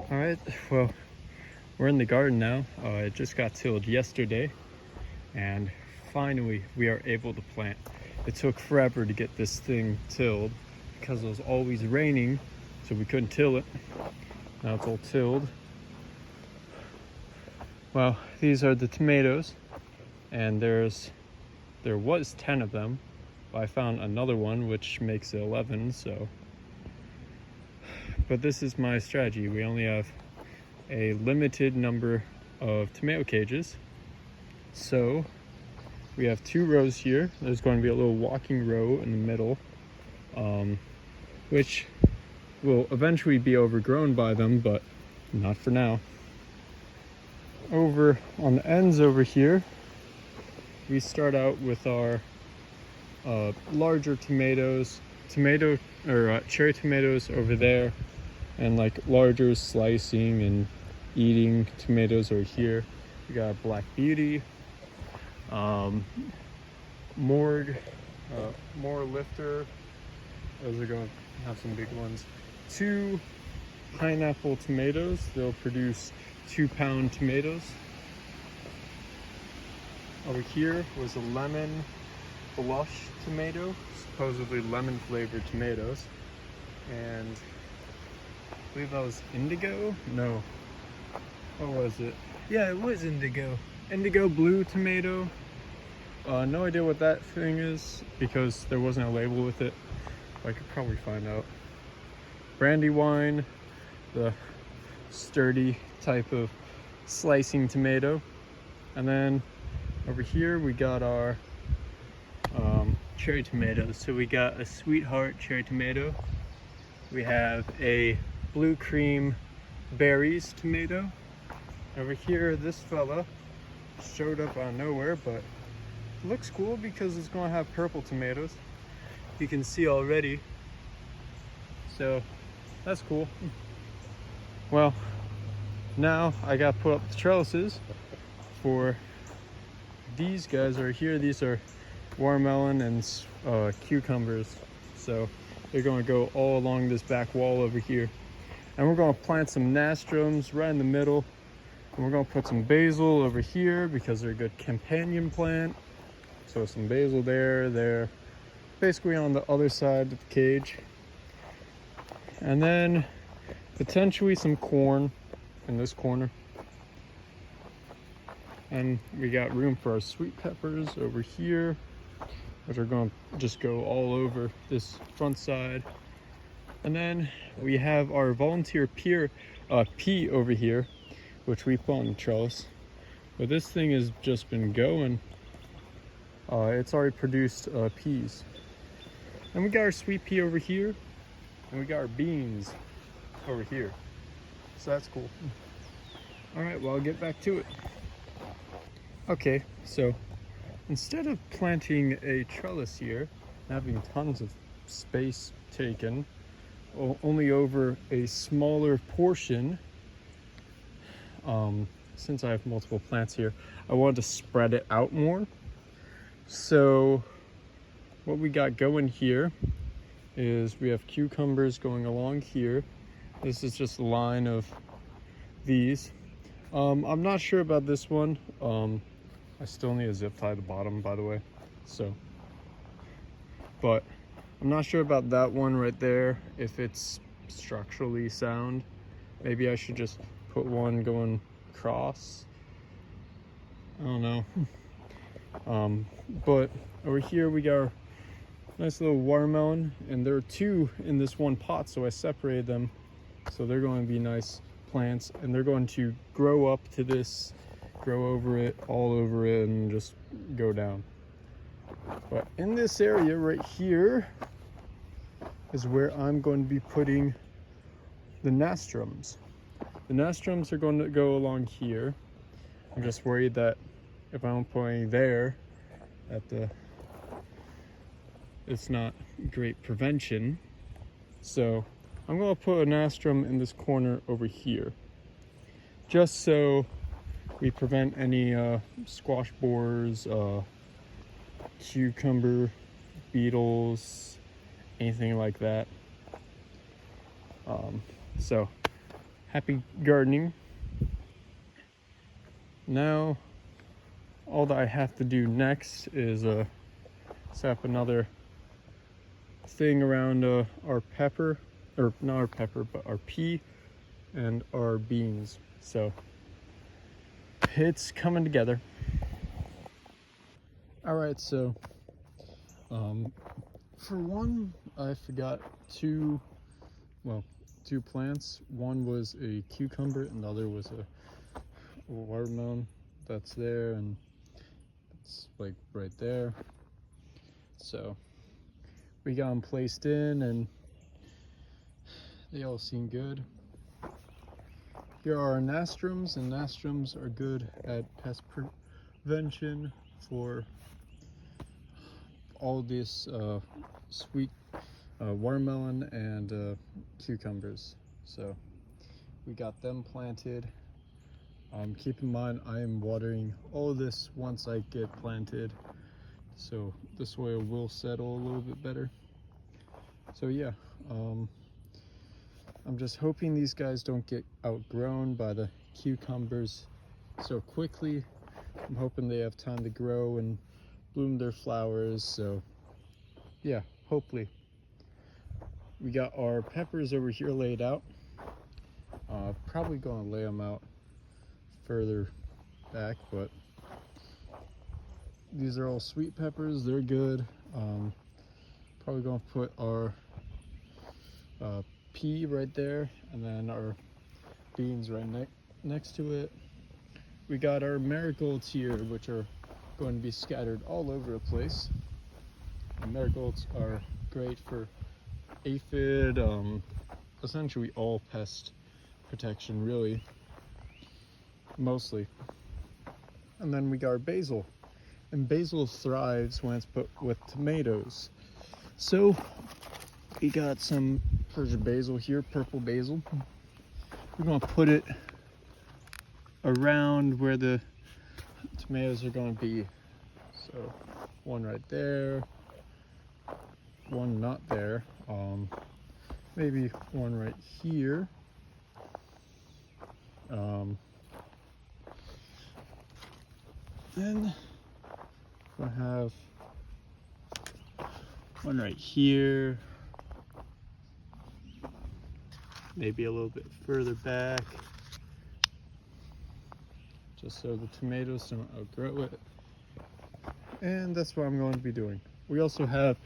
All right, well, we're in the garden now. It just got tilled yesterday, and finally we are able to plant. It took forever to get this thing tilled because it was always raining, so we couldn't till it. Now it's all tilled. Well, these are the tomatoes, and there was 10 of them, but I found another one which makes it 11. So, but this is my strategy. We only have a limited number of tomato cages, so we have 2 rows here. There's going to be a little walking row in the middle, which will eventually be overgrown by them, but not for now. Over on the ends over here, we start out with our larger tomatoes, cherry tomatoes over there, and like larger slicing and eating tomatoes over here. We got Black Beauty, more lifter. Those are going to have some big ones. 2 pineapple tomatoes. They'll produce 2-pound tomatoes. Over here was a lemon blush tomato, supposedly lemon flavored tomatoes. And I believe that was indigo? No. What was it? Yeah, it was indigo. Indigo blue tomato. No idea what that thing is because there wasn't a label with it. I could probably find out. Brandywine, the sturdy type of slicing tomato. And then over here we got our cherry tomatoes. So we got a Sweetheart cherry tomato. We have a Blue Cream Berries tomato. Over here, this fella showed up out of nowhere, but it looks cool because it's going to have purple tomatoes. You can see already. So that's cool. Well, now I got to put up the trellises for these guys right here. These are watermelon and cucumbers. So they're going to go all along this back wall over here. And we're going to plant some nasturtiums right in the middle. And we're going to put some basil over here because they're a good companion plant. So some basil there, basically on the other side of the cage. And then potentially some corn in this corner. And we got room for our sweet peppers over here, which are going to just go all over this front side. And then we have our volunteer pea over here, which we put on the trellis. But this thing has just been going. It's already produced peas. And we got our sweet pea over here, and we got our beans over here. So that's cool. All right, well, I'll get back to it. Okay, so instead of planting a trellis here, having tons of space taken, only over a smaller portion, since I have multiple plants here, I wanted to spread it out more. So what we got going here is we have cucumbers going along here. This is just a line of these. I'm not sure about this one. I still need to zip tie the bottom, by the way. So, but I'm not sure about that one right there, if it's structurally sound. Maybe I should just put one going across. I don't know. But over here we got our nice little watermelon, and there are 2 in this one pot, so I separated them. So they're going to be nice plants, and they're going to grow up to this, grow over it, all over it, and just go down. But in this area right here is where I'm going to be putting the nasturtiums. The nasturtiums are going to go along here. I'm just worried that if I don't put any there, that it's not great prevention. So I'm going to put a nasturtium in this corner over here, just so we prevent any squash borers, cucumber beetles, anything like that. So happy gardening. Now, all that I have to do next is set up another thing around our pepper, or not our pepper, but our pea and our beans. So it's coming together. All right, so for one, I forgot two plants. One was a cucumber and the other was a watermelon. That's there, and it's like right there. So we got them placed in and they all seem good. Here are our nastrums, and nastrums are good at pest prevention for all this sweet watermelon and cucumbers. So we got them planted. Keep in mind, I am watering all of this once I get planted, so the soil will settle a little bit better. So yeah, I'm just hoping these guys don't get outgrown by the cucumbers so quickly. I'm hoping they have time to grow and bloom their flowers. So yeah, hopefully. We got our peppers over here laid out. Probably gonna lay them out further back, but these are all sweet peppers. They're good. Probably gonna put our pea right there, and then our beans right next to it. We got our marigolds here, which are going to be scattered all over the place. And marigolds are great for aphid, essentially all pest protection, really, mostly. And then we got our basil, and basil thrives when it's put with tomatoes. So we got some Persian basil here, purple basil. We're gonna put it around where the tomatoes are gonna be. So one right there, one not there, maybe one right here. Then we'll have one right here, maybe a little bit further back, just so the tomatoes don't outgrow it. And that's what I'm going to be doing. We also have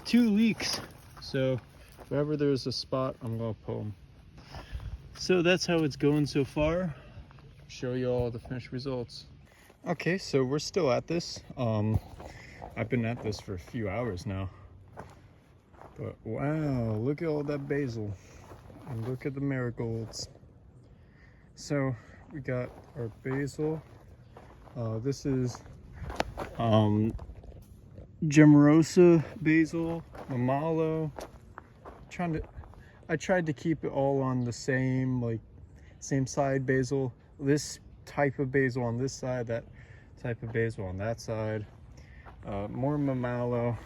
2 leeks, so wherever there's a spot, I'm going to pull them. So that's how it's going so far. Show you all the finished results. Okay, so we're still at this. I've been at this for a few hours now. But wow, look at all that basil. And look at the marigolds. So we got our basil. This is Gemarosa basil, Mamalo. I tried to keep it all on the same side basil. This type of basil on this side, that type of basil on that side. More Mamalo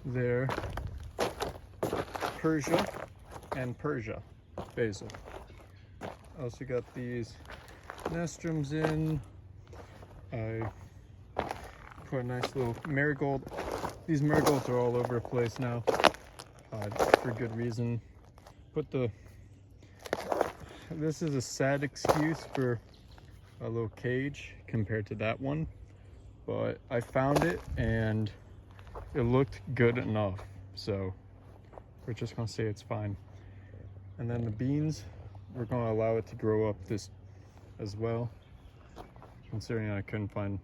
there. Persia and Persia basil. Also got these nastrums in. I put a nice little marigold. These marigolds are all over the place now, for good reason. This is a sad excuse for a little cage compared to that one, but I found it and it looked good enough, so we're just gonna say it's fine. And then the beans, we're gonna allow it to grow up this as well, considering I couldn't find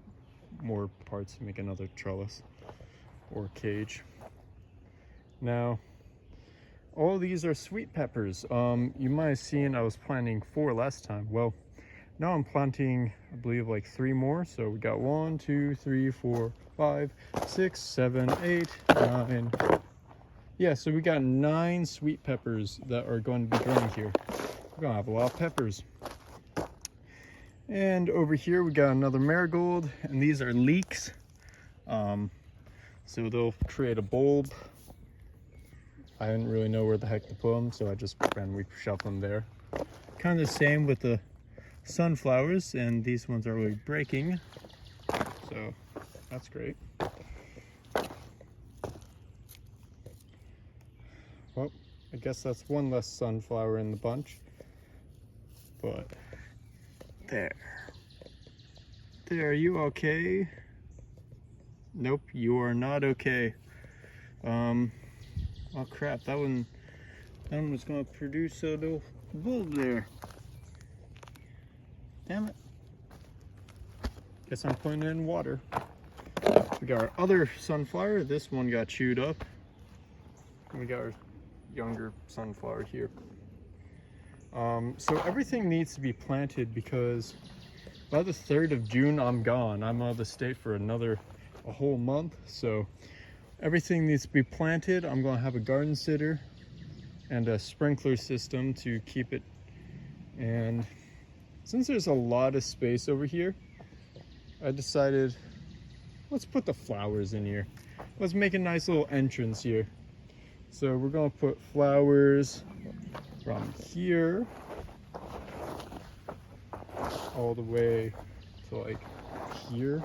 more parts to make another trellis or cage. Now, all these are sweet peppers. You might have seen I was planting 4 last time. Well, now I'm planting, I believe, like 3 more. So we got 1, 2, 3, 4, 5, 6, 7, 8, 9. Yeah, so we got 9 sweet peppers that are going to be growing here. We're gonna have a lot of peppers. And over here we got another marigold, and these are leeks. So they'll create a bulb. I didn't really know where the heck to put them, so I just randomly shoved them there. kind of the same with the sunflowers, and these ones are really breaking, so that's great. Well, I guess that's one less sunflower in the bunch, but there, are you okay? Nope, you are not okay. Oh crap, that one was gonna produce a little bulb there. Damn it. Guess I'm putting it in water. We got our other sunflower. This one got chewed up. And we got our younger sunflower here. So everything needs to be planted because by the 3rd of June, I'm gone. I'm out of the state for a whole month. So everything needs to be planted. I'm gonna have a garden sitter and a sprinkler system to keep it. And since there's a lot of space over here, I decided, let's put the flowers in here. Let's make a nice little entrance here. So we're gonna put flowers from here all the way to like here.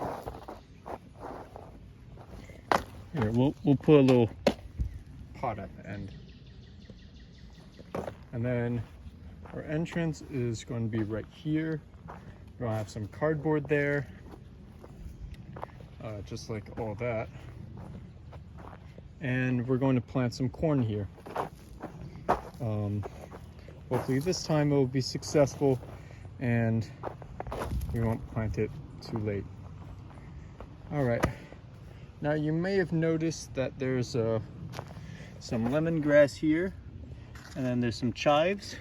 Here, we'll put a little pot at the end. And then our entrance is going to be right here. We're gonna have some cardboard there, just like all that. And we're going to plant some corn here. Hopefully this time it will be successful and we won't plant it too late. All right, now you may have noticed that there's some lemongrass here, and then there's some chives.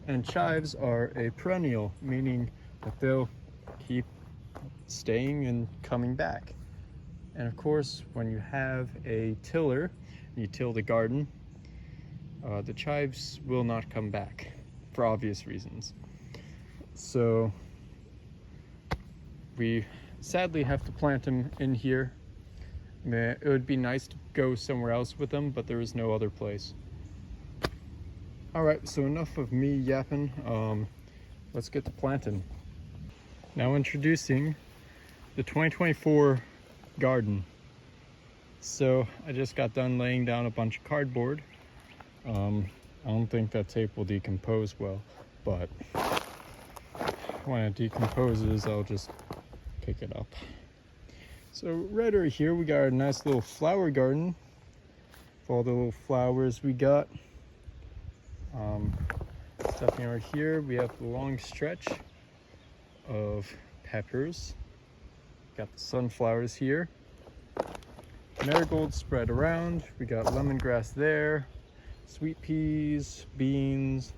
And chives are a perennial, meaning that they'll keep staying and coming back. And of course, when you have a tiller, you till the garden, the chives will not come back for obvious reasons. So we sadly have to plant them in here. I mean, it would be nice to go somewhere else with them, but there is no other place. All right, so enough of me yapping. Let's get to planting. Now introducing the 2024 garden. So I just got done laying down a bunch of cardboard. I don't think that tape will decompose well, but when it decomposes, I'll just pick it up. So right over here, we got our nice little flower garden with all the little flowers we got. Stepping over here, we have the long stretch of peppers. Got the sunflowers here. Marigolds spread around. We got lemongrass there. Sweet peas, beans.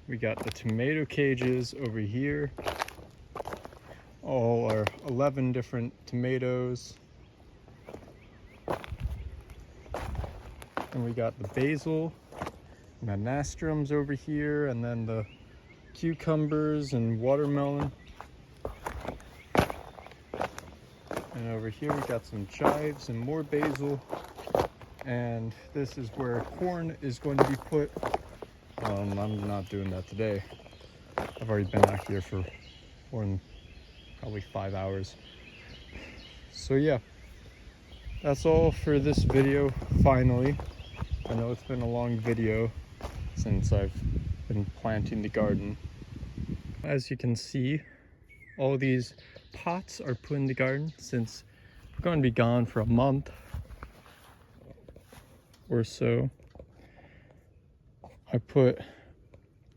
We got the tomato cages over here. All our 11 different tomatoes. And we got the basil, and the nastrums over here, and then the cucumbers and watermelon. And over here we got some chives and more basil. And this is where corn is going to be put. I'm not doing that today. I've already been out here for more than probably 5 hours. So yeah, that's all for this video, finally. I know it's been a long video since I've been planting the garden. As you can see, all these pots are put in the garden since we're going to be gone for a month or so. I put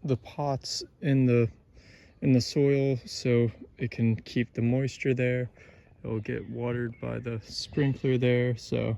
the pots in the soil so it can keep the moisture there. It will get watered by the sprinkler there, so